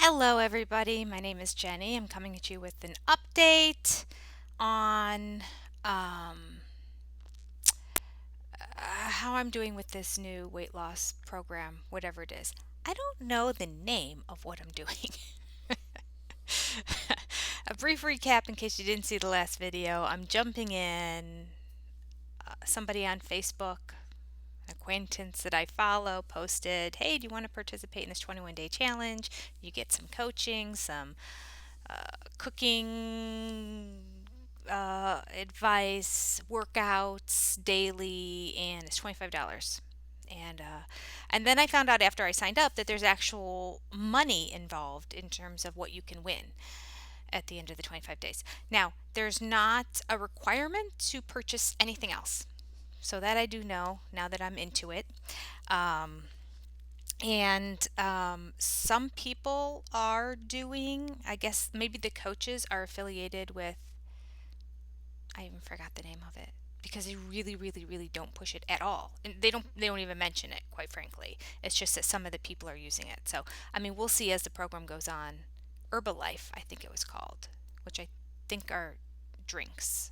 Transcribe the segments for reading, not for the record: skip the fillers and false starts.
Hello, everybody. My name is Jenny. I'm coming at you with an update on um, how I'm doing with this new weight loss program, whatever it is. I don't know the name of what I'm doing. A brief recap in case you didn't see the last video. I'm jumping in. Somebody on Facebook, an acquaintance that I follow, posted, "Hey, do you want to participate in this 21-day challenge? You get some coaching, some cooking advice, workouts daily, and it's $25." And then I found out after I signed up that there's actual money involved in terms of what you can win at the end of the 25 days. Now, there's not a requirement to purchase anything else. So that I do know now that I'm into it. Um, and some people are doing, I guess maybe the coaches are affiliated with, I even forgot the name of it because they really, really, really don't push it at all. And they don't even mention it, quite frankly. It's just that some of the people are using it. So, I mean, we'll see as the program goes on. Herbalife, I think it was called, which I think are drinks.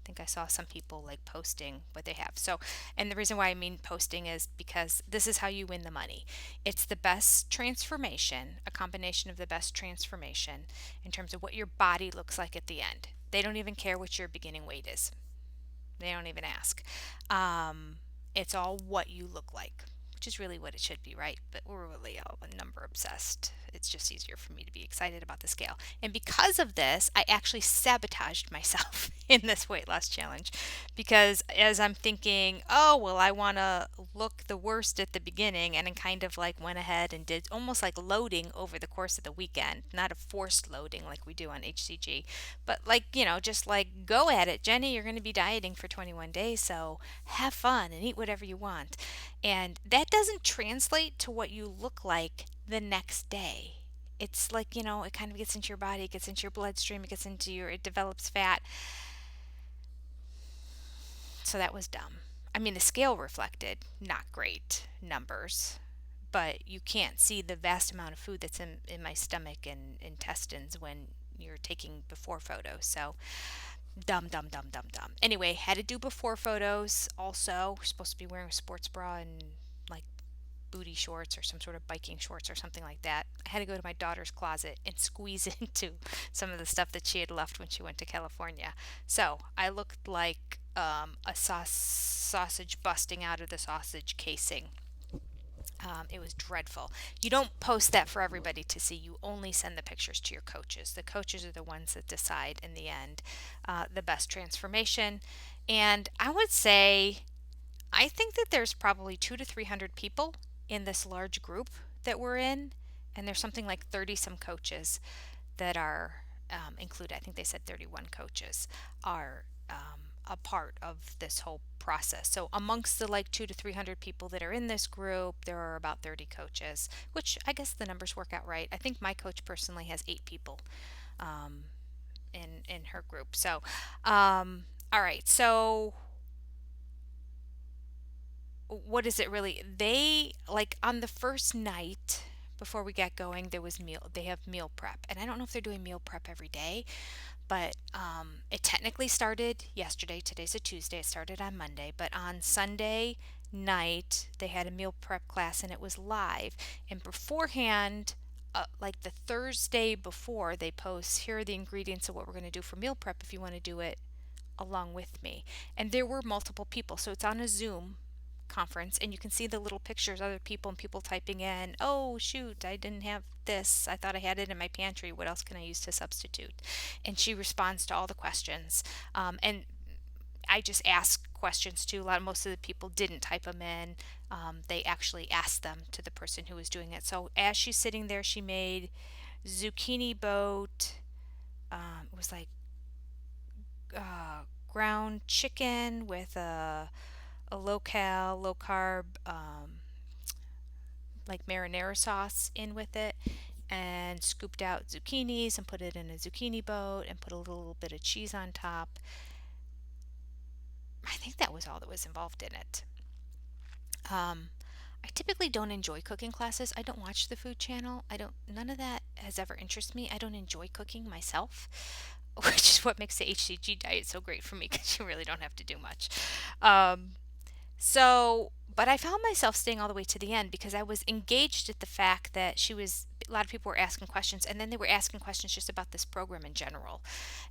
Think I saw some people like posting what they have. So, and the reason why I mean posting is because this is how you win the money. It's the best transformation, a combination of the best transformation in terms of what your body looks like at the end. They don't even care what your beginning weight is. They don't even ask. Um, it's all what you look like, which is really what it should be, right? But we're really all number obsessed. It's just easier for me to be excited about the scale. And because of this, I actually sabotaged myself in this weight loss challenge because as I'm thinking, oh, well, I want to look the worst at the beginning, and then kind of like went ahead and did almost like loading over the course of the weekend, not a forced loading like we do on HCG, but like, just like go at it. Jenny, you're going to be dieting for 21 days, so have fun and eat whatever you want. And that doesn't translate to what you look like the next day. It's like, it kind of gets into your body, it gets into your bloodstream, it develops fat. So that was dumb. I mean, the scale reflected not great numbers, but you can't see the vast amount of food that's in my stomach and intestines when you're taking before photos. So dumb, dumb, dumb, dumb, dumb. Anyway, had to do before photos also. We're supposed to be wearing a sports bra and like booty shorts or some sort of biking shorts or something like that. I had to go to my daughter's closet and squeeze into some of the stuff that she had left when she went to California. So I looked like a sausage busting out of the sausage casing. It was dreadful. You don't post that for everybody to see. You only send the pictures to your coaches. The coaches are the ones that decide in the end the best transformation. And I would say, I think that there's probably 200 to 300 people in this large group that we're in. And there's something like 30 some coaches that are included. I think they said 31 coaches are a part of this whole process. So amongst the like 200 to 300 people that are in this group, there are about 30 coaches, which I guess the numbers work out right. I think my coach personally has 8 people um, in her group. So, all right. So what is it really? They like on the first night before we get going, there was meal. They have meal prep, and I don't know if they're doing meal prep every day, but it technically started yesterday. Today's a Tuesday. It started on Monday, but on Sunday night they had a meal prep class and it was live. And beforehand, like the Thursday before, they post here are the ingredients of what we're going to do for meal prep if you want to do it along with me. And there were multiple people, so it's on a Zoom conference and you can see the little pictures, other people and people typing in, oh shoot, I didn't have this, I thought I had it in my pantry, what else can I use to substitute? And she responds to all the questions. And I just ask questions too. Most of the people didn't type them in. They actually asked them to the person who was doing it. So as she's sitting there, she made zucchini boat. It was like ground chicken with a low carb, like marinara sauce in with it, and scooped out zucchinis and put it in a zucchini boat and put a little bit of cheese on top. I think that was all that was involved in it. Um, I typically don't enjoy cooking classes. I don't watch the food channel. None of that has ever interested me. I don't enjoy cooking myself, which is what makes the HCG diet so great for me because you really don't have to do much. Um, but I found myself staying all the way to the end because I was engaged at the fact that a lot of people were asking questions, and then they were asking questions just about this program in general,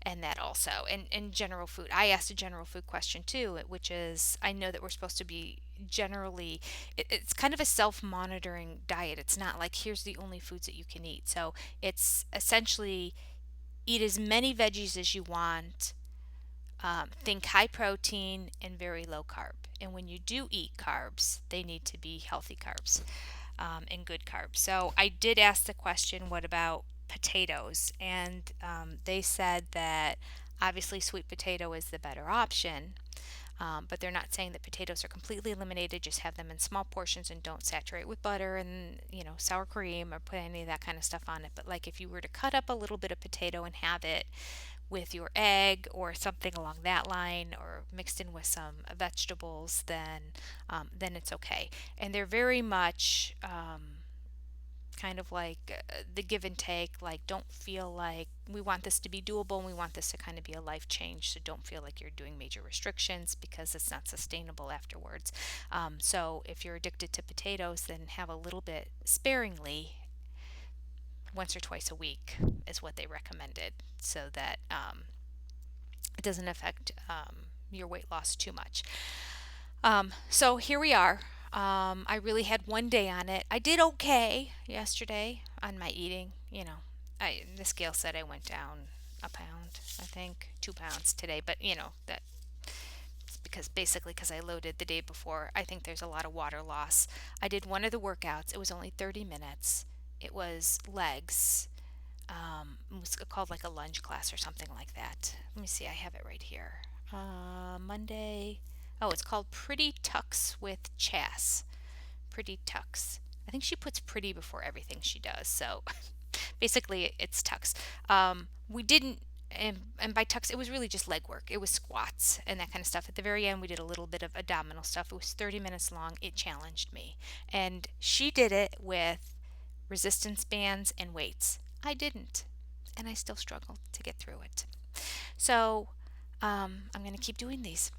and that also, and general food. I asked a general food question too, which is I know that we're supposed to be generally, it's kind of a self monitoring diet. It's not like here's the only foods that you can eat. So it's essentially eat as many veggies as you want, think high protein and very low carb. And when you do eat carbs, they need to be healthy carbs, and good carbs. So I did ask the question, what about potatoes? And they said that obviously sweet potato is the better option. But they're not saying that potatoes are completely eliminated. Just have them in small portions and don't saturate with butter and sour cream or put any of that kind of stuff on it. But like if you were to cut up a little bit of potato and have it with your egg or something along that line, or mixed in with some vegetables, then it's okay. And they're very much kind of like the give and take. Like, don't feel like we want this to be doable and we want this to kind of be a life change. So don't feel like you're doing major restrictions because it's not sustainable afterwards. So if you're addicted to potatoes, then have a little bit sparingly once or twice a week is what they recommended, so that it doesn't affect your weight loss too much. So here we are. I really had one day on it. I did okay yesterday on my eating. The scale said I went down a pound, I think 2 pounds today. But that's because I loaded the day before. I think there's a lot of water loss. I did one of the workouts. It was only 30 minutes. It was legs. It was called like a lunge class or something like that. Let me see. I have it right here. Monday. Oh, it's called Pretty Tucks with Chas. Pretty Tucks. I think she puts pretty before everything she does. So basically, it's tucks. We didn't, and by tucks, it was really just leg work. It was squats and that kind of stuff. At the very end, we did a little bit of abdominal stuff. It was 30 minutes long. It challenged me. And she did it with resistance bands and weights. I didn't. And I still struggled to get through it. So I'm going to keep doing these.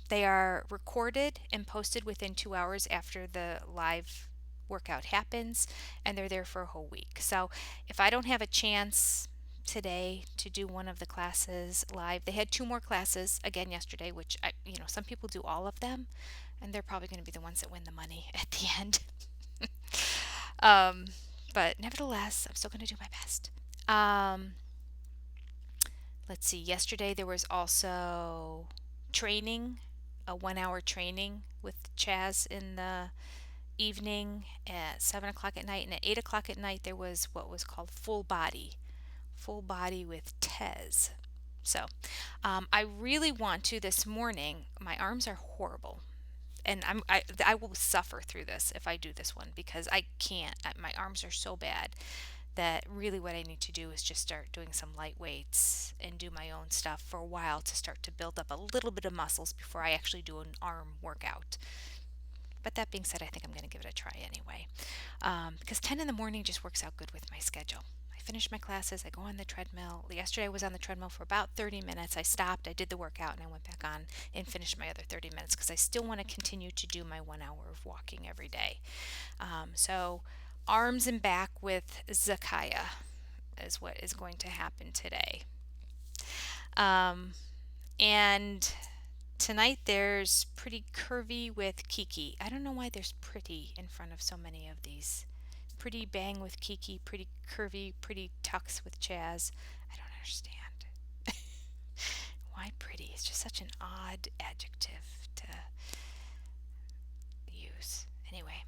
They are recorded and posted within 2 hours after the live workout happens, and they're there for a whole week. So if I don't have a chance today to do one of the classes live, they had two more classes again yesterday, which some people do all of them, and they're probably going to be the ones that win the money at the end. um, but nevertheless, I'm still going to do my best. Let's see, yesterday there was also training, a 1 hour training with Chaz in the evening at 7 o'clock at night. And at 8 o'clock at night, there was what was called full body with Tez. So I really want to this morning. My arms are horrible. And I will suffer through this if I do this one because I can't. My arms are so bad that really what I need to do is just start doing some light weights and do my own stuff for a while to start to build up a little bit of muscles before I actually do an arm workout. But that being said, I think I'm going to give it a try anyway, because 10 in the morning just works out good with my schedule. I finish my classes, I go on the treadmill. Yesterday I was on the treadmill for about 30 minutes. I stopped, I did the workout, and I went back on and finished my other 30 minutes because I still want to continue to do my 1 hour of walking every day. So arms and back with Zakaya is what is going to happen today. And tonight there's Pretty Curvy with Kiki. I don't know why there's pretty in front of so many of these. Pretty Bang with Kiki, Pretty Curvy, Pretty Tucks with Chaz. I don't understand. Why pretty? It's just such an odd adjective to use. Anyway,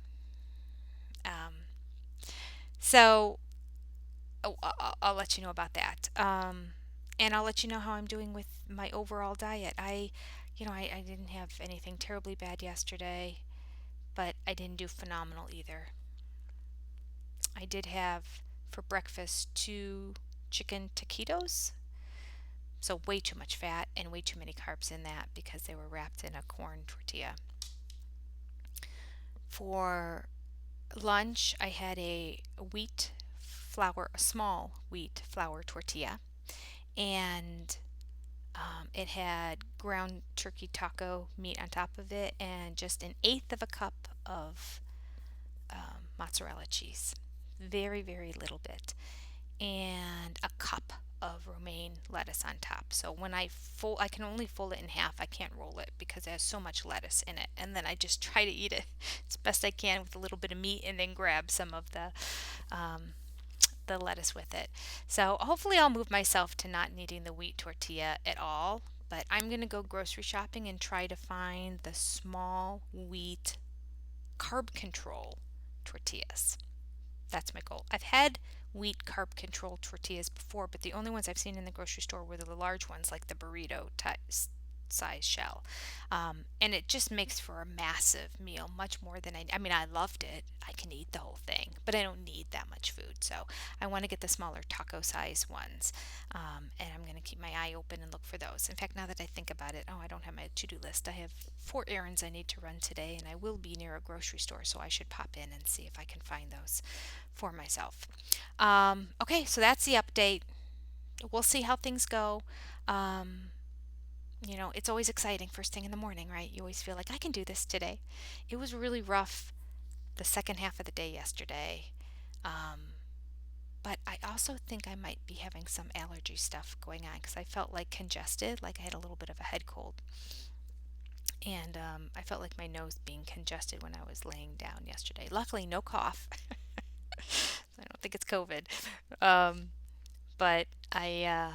so I'll let you know about that. And I'll let you know how I'm doing with my overall diet. I didn't have anything terribly bad yesterday, but I didn't do phenomenal either. I did have for breakfast 2 chicken taquitos, so way too much fat and way too many carbs in that because they were wrapped in a corn tortilla. For lunch, I had a small wheat flour tortilla, and it had ground turkey taco meat on top of it, and just an eighth of a cup of mozzarella cheese. Very, very little bit. And a cup of romaine lettuce on top. So when I can only fold it in half. I can't roll it because it has so much lettuce in it. And then I just try to eat it as best I can with a little bit of meat, and then grab some of the lettuce with it. So hopefully I'll move myself to not needing the wheat tortilla at all. But I'm going to go grocery shopping and try to find the small wheat carb control tortillas. That's my goal. I've had wheat carb control tortillas before, but the only ones I've seen in the grocery store were the large ones, like the burrito size shell. And it just makes for a massive meal, much more than I mean, I loved it. I can eat the whole thing, but I don't need that much food. So I want to get the smaller taco size ones. And I'm going to keep my eye open and look for those. In fact, now that I think about it, oh, I don't have my to do list. I have 4 errands I need to run today, and I will be near a grocery store, so I should pop in and see if I can find those for myself. Okay, so that's the update. We'll see how things go. Um, it's always exciting first thing in the morning, right? You always feel like I can do this today. It was really rough the second half of the day yesterday. Um, but I also think I might be having some allergy stuff going on because I felt like congested, like I had a little bit of a head cold. And I felt like my nose being congested when I was laying down yesterday. Luckily, no cough. I don't think it's COVID. Um, but I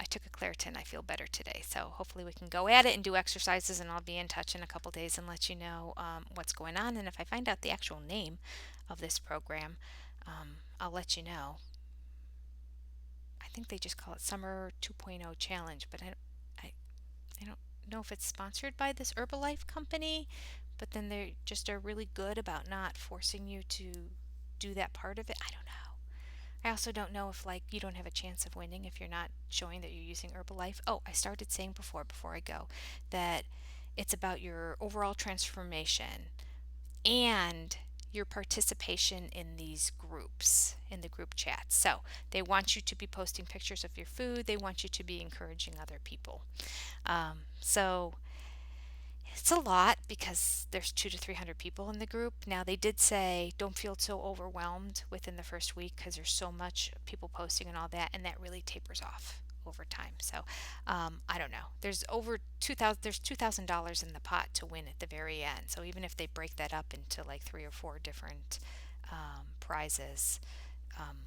took a Claritin. I feel better today, so hopefully we can go at it and do exercises. And I'll be in touch in a couple days and let you know what's going on. And if I find out the actual name of this program, I'll let you know. I think they just call it Summer 2.0 Challenge, but I, I don't know if it's sponsored by this Herbalife company. But then they just are really good about not forcing you to do that part of it. I don't know. I also don't know if like you don't have a chance of winning if you're not showing that you're using Herbalife. Oh, I started saying before I go that it's about your overall transformation and your participation in these groups, in the group chats. So they want you to be posting pictures of your food. They want you to be encouraging other people. So it's a lot because there's 200 to 300 people in the group. Now, they did say don't feel so overwhelmed within the first week because there's so much people posting and all that, and that really tapers off over time. So, I don't know. There's over 2,000. There's $2,000 in the pot to win at the very end. So even if they break that up into like 3 or 4 different prizes, um,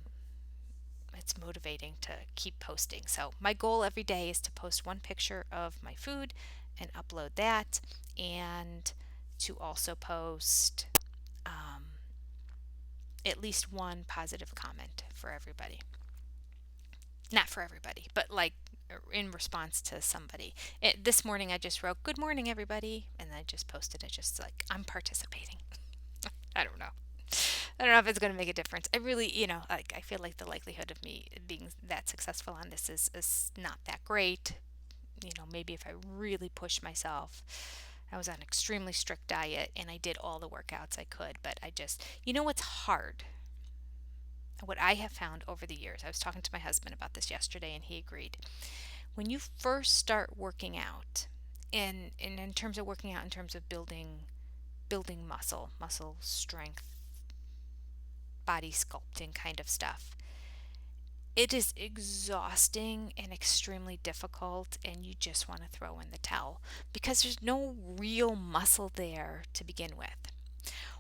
it's motivating to keep posting. So my goal every day is to post one picture of my food and upload that, and to also post at least one positive comment for everybody. Not for everybody, but like in response to somebody. This morning I just wrote, "Good morning, everybody," and I just posted it just like I'm participating. I don't know. I don't know if it's going to make a difference. I really, like I feel like the likelihood of me being that successful on this is not that great. Maybe if I really push myself. I was on an extremely strict diet and I did all the workouts I could, but what's hard? What I have found over the years, I was talking to my husband about this yesterday and he agreed. When you first start working out, and in terms of working out, in terms of building muscle strength, body sculpting kind of stuff, it is exhausting and extremely difficult, and you just want to throw in the towel because there's no real muscle there to begin with.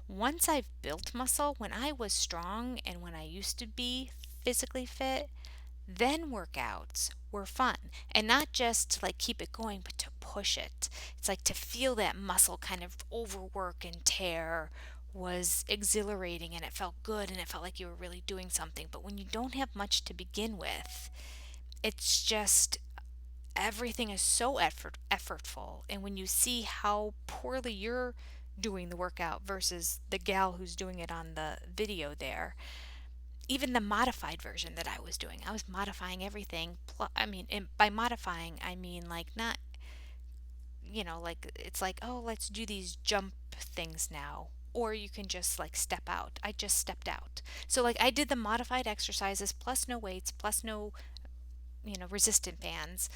Once I've built muscle, when I was strong and when I used to be physically fit, then workouts were fun. And not just to like keep it going, but to push it. It's like to feel that muscle kind of overwork and tear was exhilarating, and it felt good, and it felt like you were really doing something. But when you don't have much to begin with, it's just everything is so effortful. And when you see how poorly you're doing the workout versus the gal who's doing it on the video there, even the modified version that I was doing, I was modifying everything. I mean, and by modifying, I mean like not, like it's like, oh, let's do these jump things now. or you can just like step out. I just stepped out. So like I did the modified exercises plus no weights, plus no, resistant bands,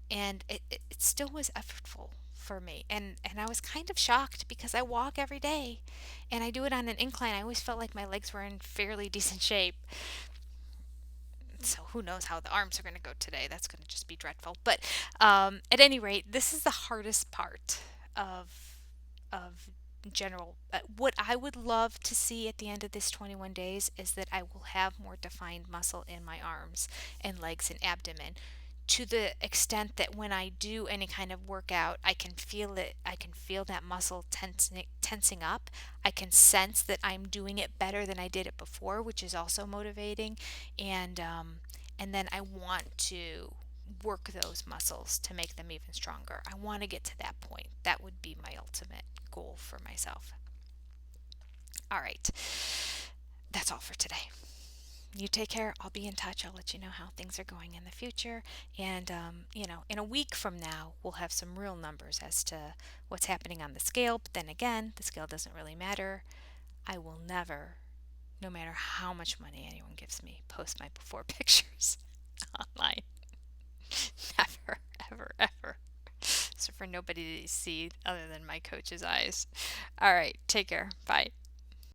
and it still was effortful for me. And I was kind of shocked because I walk every day and I do it on an incline. I always felt like my legs were in fairly decent shape. So who knows how the arms are going to go today? That's going to just be dreadful. But at any rate, this is the hardest part of general. What I would love to see at the end of this 21 days is that I will have more defined muscle in my arms and legs and abdomen, to the extent that when I do any kind of workout, I can feel it. I can feel that muscle tensing up. I can sense that I'm doing it better than I did it before, which is also motivating. And then I want to work those muscles to make them even stronger. I want to get to that point. That would be my ultimate goal for myself. All right, that's all for today. You take care. I'll be in touch. I'll let you know how things are going in the future. And, in a week from now, we'll have some real numbers as to what's happening on the scale. But then again, the scale doesn't really matter. I will never, no matter how much money anyone gives me, post my before pictures online. Never, ever, ever. So for nobody to see other than my coach's eyes. All right. Take care. Bye.